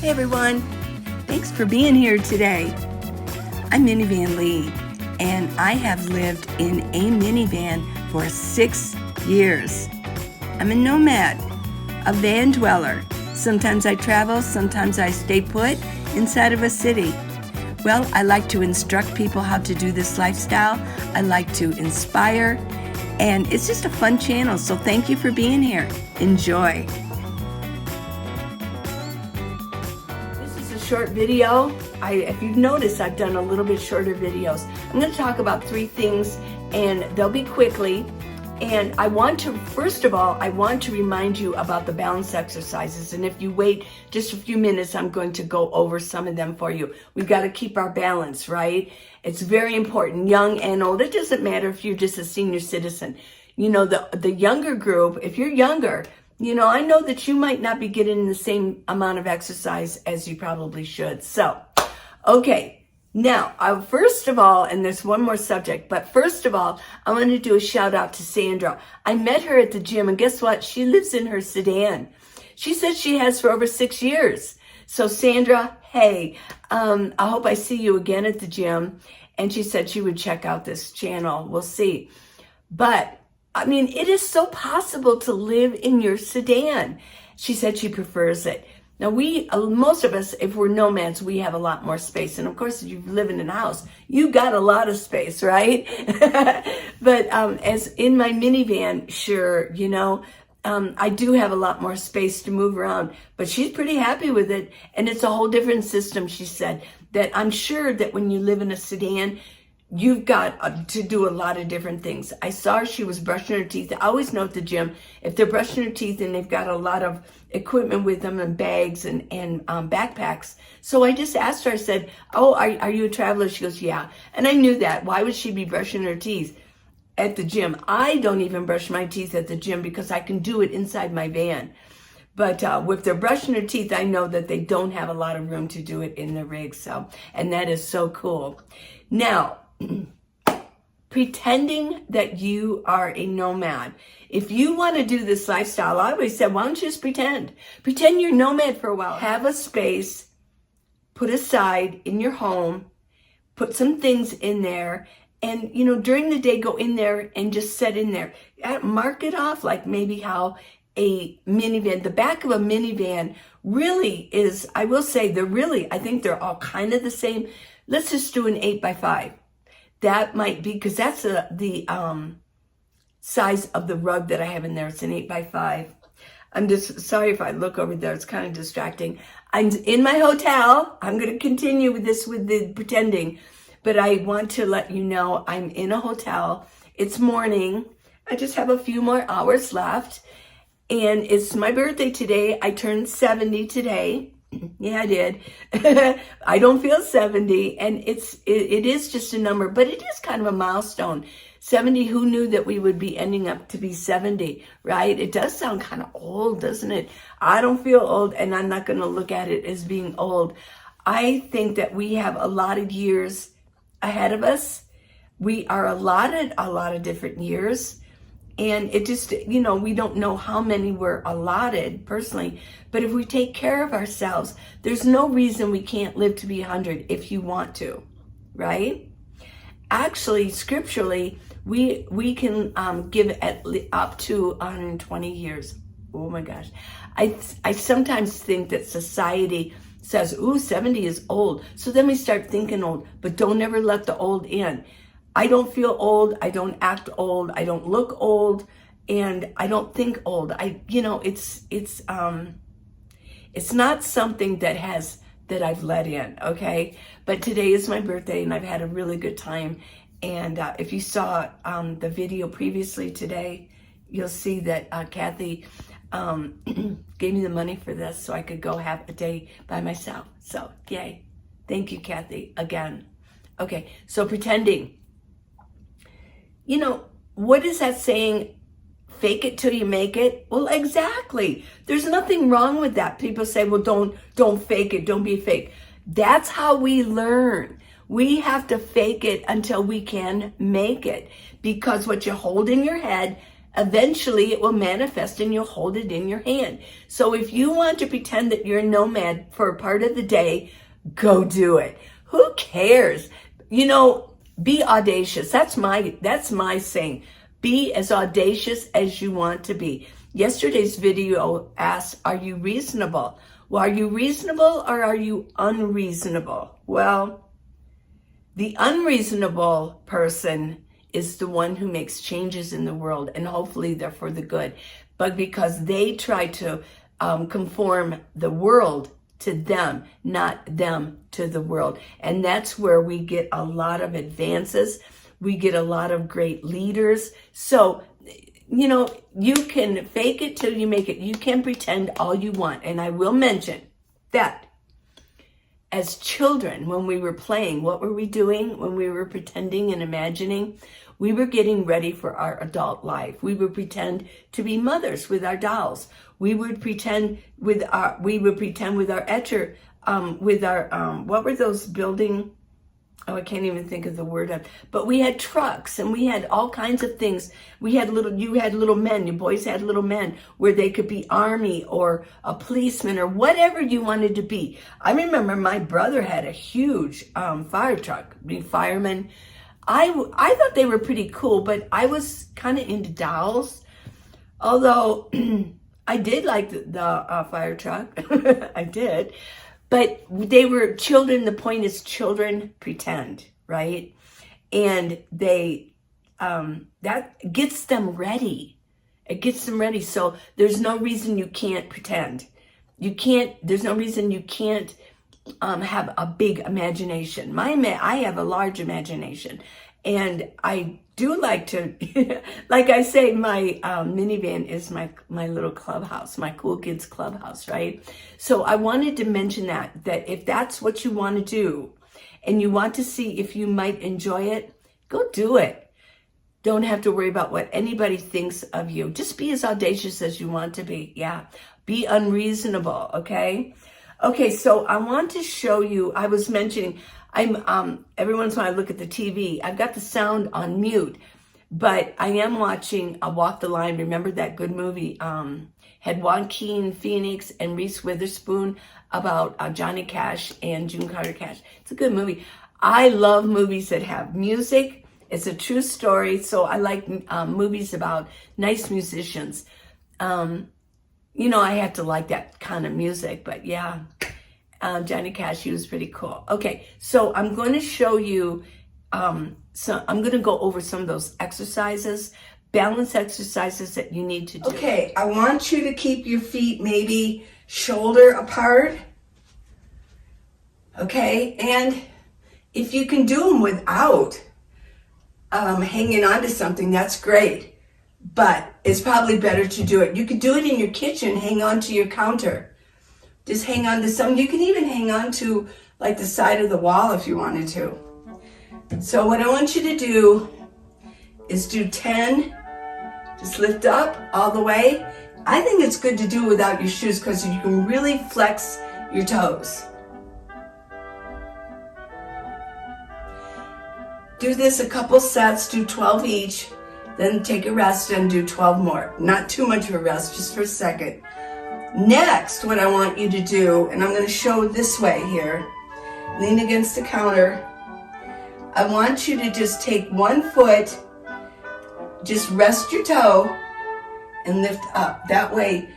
Hey everyone, thanks for being here today. I'm Minivan Lee, and I have lived in a minivan for 6 years. I'm a nomad, a van dweller. Sometimes I travel, sometimes I stay put inside of a city. Well, I like to instruct people how to do this lifestyle. I like to inspire, and it's just a fun channel, so thank you for being here. Enjoy. This is a short video. If you've noticed, I've done a little bit shorter videos. I'm going to talk about 3 things, and they'll be quickly. And first of all, I want to remind you about the balance exercises. And if you wait just a few minutes, I'm going to go over some of them for you. We've got to keep our balance, right? It's very important, young and old. It doesn't matter if you're just a senior citizen. You know, the younger group, if you're younger, you know, I know that you might not be getting the same amount of exercise as you probably should. So, okay. Now, first of all, and there's one more subject, but first of all, I want to do a shout out to Sandra. I met her at the gym, and guess what? She lives in her sedan. She said she has for over 6 years. So Sandra, hey, I hope I see you again at the gym. And she said she would check out this channel. We'll see. But, I mean, it is so possible to live in your sedan. She said she prefers it. Now, most of us, if we're nomads, we have a lot more space. And of course, if you live in a house, you got a lot of space, right? But as in my minivan, sure, you know, I do have a lot more space to move around. But she's pretty happy with it. And it's a whole different system, she said, that I'm sure that when you live in a sedan, you've got to do a lot of different things. I saw her, she was brushing her teeth. I always know at the gym, if they're brushing their teeth and they've got a lot of equipment with them and bags and backpacks. So I just asked her, I said, oh, are you a traveler? She goes, yeah. And I knew that. Why would she be brushing her teeth at the gym? I don't even brush my teeth at the gym because I can do it inside my van. But if they're brushing their teeth, I know that they don't have a lot of room to do it in the rig. So, and that is so cool. Now, pretending that you are a nomad. If you want to do this lifestyle, I always said, why don't you just pretend? Pretend you're nomad for a while. Have a space put aside in your home, put some things in there, and, you know, during the day, go in there and just set in there. Mark it off like maybe how a minivan, the back of a minivan really is, I will say, I think they're all kind of the same. Let's just do an 8x5. That might be, because that's the size of the rug that I have in there. It's an 8x5. I'm just sorry if I look over there. It's kind of distracting. I'm in my hotel. I'm going to continue with this, with the pretending. But I want to let you know I'm in a hotel. It's morning. I just have a few more hours left. And it's my birthday today. I turned 70 today. Yeah, I did. I don't feel 70, and it is just a number, but it is kind of a milestone. 70, who knew that we would be ending up to be 70, right? It does sound kind of old, doesn't it? I don't feel old, and I'm not going to look at it as being old. I think that we have a lot of years ahead of us. We are allotted a lot of different years. And it just, you know, we don't know how many we're allotted personally, but if we take care of ourselves, there's no reason we can't live to be 100 if you want to, right? Actually, scripturally, we can give up to 120 years. Oh my gosh. I sometimes think that society says, ooh, 70 is old. So then we start thinking old, but don't ever let the old in. I don't feel old. I don't act old. I don't look old, and I don't think old. It's not something that I've let in. Okay. But today is my birthday, and I've had a really good time. And, if you saw, the video previously today, you'll see that, Kathy, gave me the money for this so I could go have a day by myself. So yay. Thank you, Kathy, again. Okay. So pretending. You know, what is that saying? Fake it till you make it? Well, exactly. There's nothing wrong with that. People say, well, don't fake it. Don't be fake. That's how we learn. We have to fake it until we can make it. Because what you hold in your head eventually it will manifest and you'll hold it in your hand. So if you want to pretend that you're a nomad for a part of the day, go do it. Who cares? You know, be audacious. That's my saying. Be as audacious as you want to be. Yesterday's video asked, are you reasonable? Well, are you reasonable or are you unreasonable? Well, the unreasonable person is the one who makes changes in the world, and hopefully they're for the good. But because they try to conform the world to them, not them to the world. And that's where we get a lot of advances. We get a lot of great leaders. So, you know, you can fake it till you make it. You can pretend all you want. And I will mention that as children, when we were playing, what were we doing when we were pretending and imagining? We were getting ready for our adult life. We would pretend to be mothers with our dolls. We would pretend with our etcher, what were those building? Oh, I can't even think of the word. But we had trucks and we had all kinds of things. You had little men, you boys had little men where they could be army or a policeman or whatever you wanted to be. I remember my brother had a huge fire truck, fireman. I thought they were pretty cool, but I was kind of into dolls. Although I did like the fire truck, I did. But they were children. The point is children pretend, right? And they, that gets them ready. It gets them ready. So there's no reason you can't pretend. There's no reason you can't have a big imagination. I have a large imagination. And I do like to, like I say, my minivan is my little clubhouse, my cool kids clubhouse, right? So I wanted to mention that if that's what you want to do and you want to see if you might enjoy it, go do it. Don't have to worry about what anybody thinks of you. Just be as audacious as you want to be. Yeah. Be unreasonable. Okay. Okay. So I want to show you, I was mentioning, every once in a while I look at the TV. I've got the sound on mute, but I am watching Walk the Line. Remember that good movie? Had Joaquin Phoenix and Reese Witherspoon about Johnny Cash and June Carter Cash. It's a good movie. I love movies that have music. It's a true story. So I like movies about nice musicians. You know, I have to like that kind of music, but yeah. Johnny Cash, he was pretty cool. Okay, so I'm going to show you, I'm going to go over some of those exercises, balance exercises that you need to do. Okay, I want you to keep your feet maybe shoulder apart. Okay, and if you can do them without hanging on to something, that's great. But it's probably better to do it. You could do it in your kitchen, hang on to your counter. Just hang on to something. You can even hang on to like the side of the wall if you wanted to. So what I want you to do is do 10. Just lift up all the way. I think it's good to do without your shoes because you can really flex your toes. Do this a couple sets, do 12 each, then take a rest and do 12 more. Not too much of a rest, just for a second. Next, what I want you to do, and I'm going to show this way here, lean against the counter. I want you to just take one foot, just rest your toe, and lift up. That way,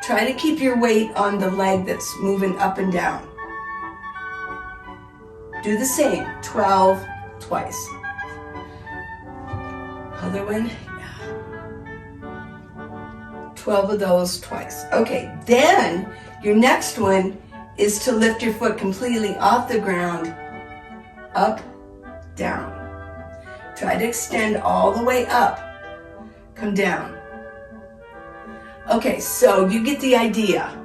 try to keep your weight on the leg that's moving up and down. Do the same, 12 twice. Other one. 12 of those twice. Okay, then your next one is to lift your foot completely off the ground, up, down. Try to extend all the way up, come down. Okay, so you get the idea.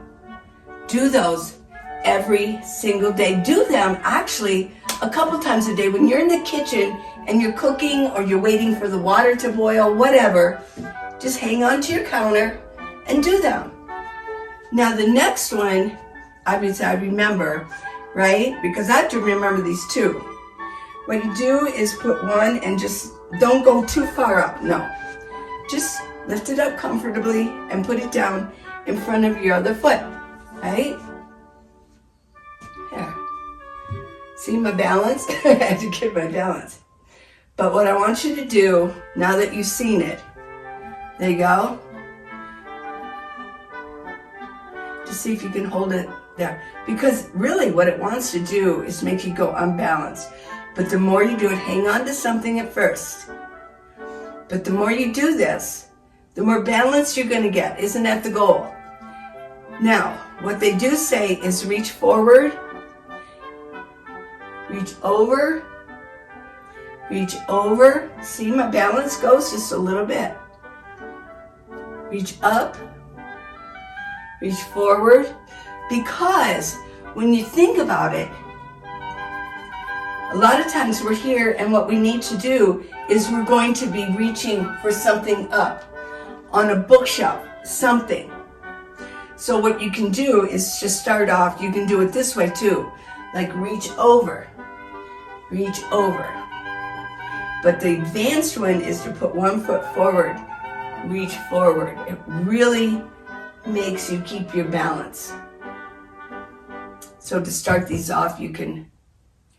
Do those every single day. Do them actually a couple times a day when you're in the kitchen and you're cooking or you're waiting for the water to boil, whatever. Just hang on to your counter and do them. Now the next one, obviously I remember, right? Because I have to remember these two. What you do is put one and just don't go too far up, no. just lift it up comfortably and put it down in front of your other foot, right? Here. See my balance? I had to get my balance. But what I want you to do, now that you've seen it, there you go. Just see if you can hold it there. Because really what it wants to do is make you go unbalanced. But the more you do it, hang on to something at first. But the more you do this, the more balance you're going to get. Isn't that the goal? Now, what they do say is reach forward, reach over. See, my balance goes just a little bit. Reach up, reach forward. Because when you think about it, a lot of times we're here and what we need to do is we're going to be reaching for something up on a bookshelf, something. So what you can do is just start off, you can do it this way too, like reach over. But the advanced one is to put one foot forward, reach forward. It really makes you keep your balance. So to start these off, you can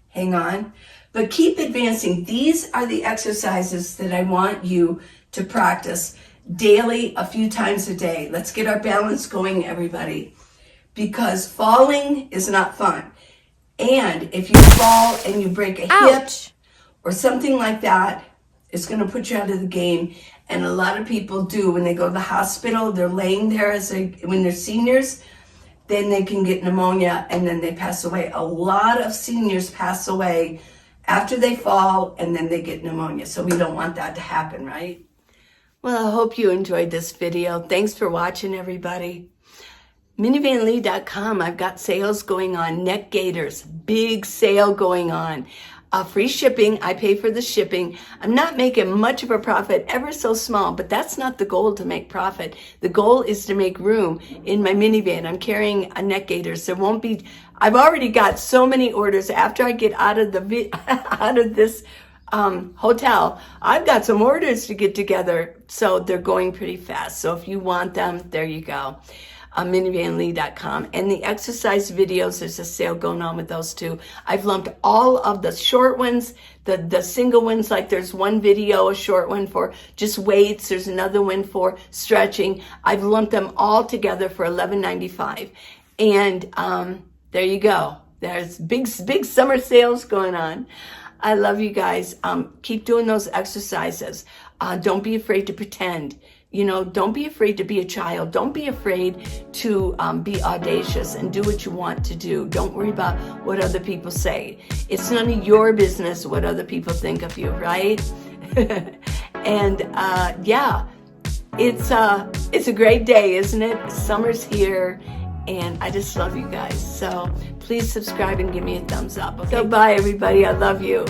hang on, but keep advancing. These are the exercises that I want you to practice daily, a few times a day. Let's get our balance going, everybody, because falling is not fun. And if you fall and you break a hip or something like that, it's going to put you out of the game. And a lot of people do when they go to the hospital, they're laying there when they're seniors, then they can get pneumonia and then they pass away. A lot of seniors pass away after they fall and then they get pneumonia. So we don't want that to happen, right? Well, I hope you enjoyed this video. Thanks for watching, everybody. MinivanLee.com, I've got sales going on. Neck gaiters, big sale going on. Free shipping, I pay for the shipping. I'm not making much of a profit, ever so small, but that's not the goal, to make profit. The goal is to make room in my minivan. I'm carrying a neck gaiters. There won't be, I've already got so many orders. After I get out of this hotel, I've got some orders to get together, so they're going pretty fast. So if you want them, there you go. MinivanLee.com. And the exercise videos, there's a sale going on with those too. I've lumped all of the short ones, the single ones, like there's one video, a short one for just weights, there's another one for stretching. I've lumped them all together for $11.95. And there you go. There's big summer sales going on. I love you guys. Keep doing those exercises. Don't be afraid to pretend. You know, don't be afraid to be a child. Don't be afraid to be audacious and do what you want to do. Don't worry about what other people say. It's none of your business what other people think of you, right? And yeah, it's a great day, isn't it? Summer's here, and I just love you guys. So please subscribe and give me a thumbs up. Okay? So bye, everybody. I love you.